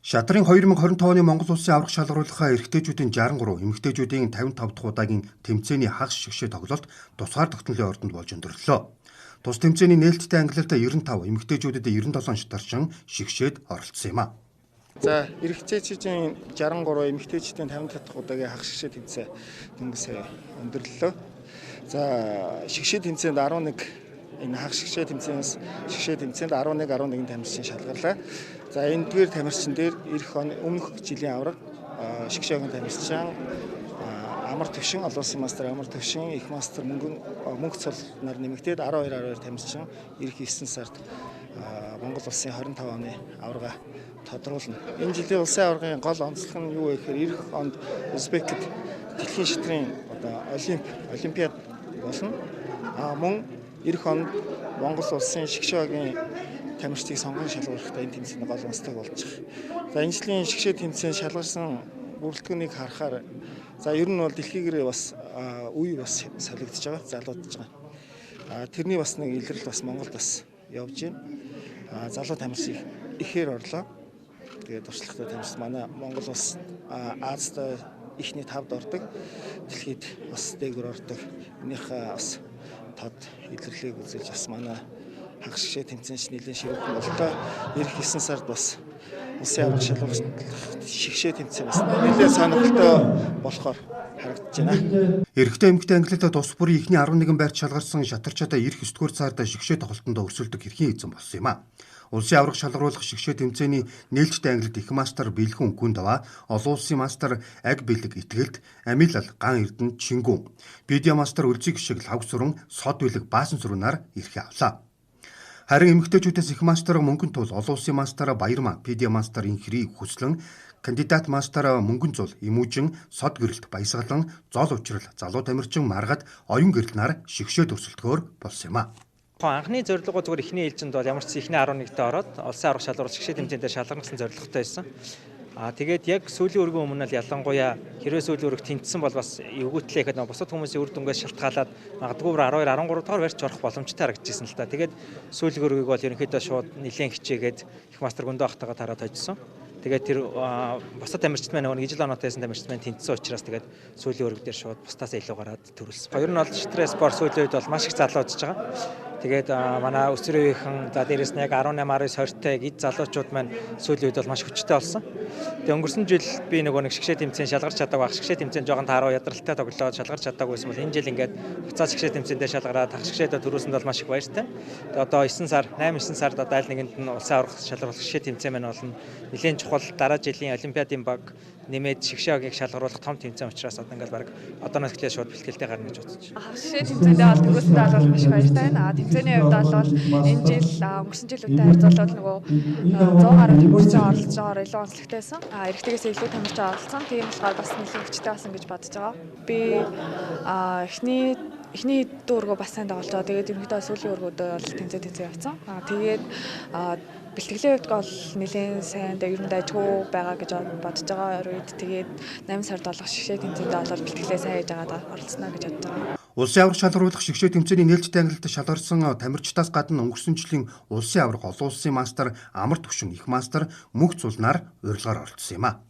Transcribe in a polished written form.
Шатрын 2025 оны Монгол Улсын аврах шалгаруулахаа эрэгтэйчүүдийн 63, эмэгтэйчүүдийн 55 дахь удаагийн тэмцээний хагас шигшээ тоглолт тусгаар тогтнолын ордонд болж өндөрлөө. Тус тэмцээний нээлттэй ангилалд 95, эмэгтэйчүүдэд 97 шатарчин шигшээд оролцсон юм а. За, эрэгтэйчүүдийн 63, эмэгтэйчүүдийн 55 дахь удаагийн хагас шигшээ тэмцээн дөнгөсөө өндөрлөө. За, шигшээ тэмцээнд 11 энэ хагас шигшээ тэмцээнээс шигшээ тэмцээнд 11 тамирчин шалгарлаа. За, энэ дгээр тамирчин дээр өмнөх жилийн авраг шигшээгийн тамирчин амар төвшин, олон улсын мастер амар төвшин, их мастер мөнгө цол нар нэмэгдээд 12 тамирчин эх 9 сард Монгол улсын 25 оны аварга тодруулна. Энэ жилийн улсын аваргын гол онцлог нь юу вэ гэхээр эх онд Узбект дэлхийн шатрын олимпиад болно. Мөн эх онд Монгол улсын шигшээгийн тамирчдыг сонгон шалгуулахдаа энэ тэмцээний гол онцлог болж байгаа. За, энэ жилийн шигшээ тэмцээнд шалгарсан бүрэлдэхүүнийг харахаар ер нь бол дэлхийгээр бас үе бас солигдож байгаа, залуудж байгаа. Тэрний бас нэг илрэл бас Монголд бас явж байна. Залуу тамирчид ихээр орлоо. Тэгээд туршлагатай тамирчид манай Монгол бас Азад ихний 5-д ордог. Дэлхийд бас дээгүүр ордог. Энийхээ бас тод илэрлийг үзүүлж бас манай хагас шигшээ тэмцээнч нэлээд ширүүхэн боллоо. Эх 9 сард бас улсын аврах шалгаруулах шигшээ тэмцээн бас нэлээд сонирхолтой болохоор харагдаж байна. Эрэгтэй эмэгтэй ангилалд тус бүрийн эхний 11 байрт шалгарсан шатарчаадаа эх 9-р сард шигшээ тоглолтонд өрсөлдөх эрхийн эзэн болсон юм а. Улсын аврах шалгаруулах шигшээ тэмцээний нээлттэй ангилалд их мастер Бэлгүн Күндава, олон улсын мастер Аг Бэлэг Итгэлд, Амилал Ган Эрдэнэ Чингүн, Бидя мастер Үлзий гişиг Лав Сүрэн, Сод Бэлэг Баасан Сүрэнаар эрхээ авлаа. Харин эмэгтэйчүүдээс их мастер Мөнгөн Тул, олон улсын мастер Баярмаа, Бидя мастер Инхри Хүслэн, кандидат мастер Мөнгөн Зул, Имүүжин, Сод Гэрэлт Баясгалан, Зол Учрал, залуу тамирчин Маргад, Оюн Гэрлэнаар шигшээ өрсөлдөхөөр болсон юм а. Анхны зорилго зүгээр эхний ээлжинд бол ямар ч ихний 11-т ороод улсын аврах шалгаруулах шигшээ тэмцээндээ шалгарсан зорилготой байсан. Тэгээд яг сүүлийн өргөн өмнө л ялангуяа хэрвээ сүүлийн өрг тэнцсэн бол бас эвгүүтлээ гэхэд бусад хүмүүсийн үр дүнгээс шалтгаалаад магадгүй 12 13 дугаар барьж орох боломжтой харагдчихсан л та. Тэгээд сүүлийн өргөгийг бол ерөнхийдөө шууд нэлээд хичээгээд их мастер Гүндэ ахтайгаа тараад хожсон. Тэгээд тэр бусад тамирчид маань нэг ижил оноотой байсан тамирчид маань тэнцсэн учраас тэгээд сүүлийн өрг дээр шууд бусдаас илүү гараад төрүүлсэн. Ер нь бол шатрын спорт сүүлийн үед бол маш их залуужж байгаа. Тэгээд манай өсвөрийнхэн за дээрээс нь яг 18 19 20-тай гид залуучууд маань сүүлийн үед бол маш хүчтэй болсон. Тэгээд өнгөрсөн жил би нэг шигшээ тэмцээн шалгарч чадаагүй шигшээ тэмцээн жоохон тааруу ядралтай тоглоод шалгарч чадаагүй байсан бол энэ жил ингээд буцаад шигшээ тэмцээндээ шалгараад хагас шигшээдээ төрүүлсэнд бол маш их баяртай. Тэгээд одоо 8 9 сард одоо аль нэгэнд нь улсын аврах шалгаруулах шигшээ тэмцээн маань болно. Нэлээд чухал дараа жилийн олимпиадын баг нэмээд шигшээгийг шалгаруулах том тэмцээн учраас одоо ингээд баг одооноос эхлээд шууд бэлтгэлтэй гарна гэж бодож байна. Хагас шигшээ тэмцээндээ бол төгөөсөндөө бол маш их баяртай байна. Тэмцээний хувьд бол энэ жил өнгөрсөн жилүүтэй харьцуулбал нөгөө 100 гаруй тамирчин оролцож байгаагаар илүү онцлогтой байсан. Эрэгтэйгээс илүү тамирчин оролцсон. Тийм болохоор бас нэлээд хүчтэй болсон гэж бодож байгаа. Би эхний дүүргөө бас сайн тоглож байгаа. Тэгээд ерөнхийдөө сүүлийн өргөдөө бол тэнцээ явцсан. Тэгээд бэлтгэлийн хувьд бол нэлээд сайн ер нь дайггүй байгаа гэж бодож байгаа үед тэгээд 8 сард болох шигшээ тэмцээндээ бол бэлтгэлээ сайн хийж байгаа оролцсноо гэж бодож байгаа. Улсын аврах шалгаруулах шигшээ тэмцээний нээлттэй ангилалд шалгарсан тамирчдаас гадна өнгөрсөн жилийн улсын аврах олон улсын мастер Амар Төвшин, их мастер Мөнх Цулнаар урилгаар оролцсон юм а.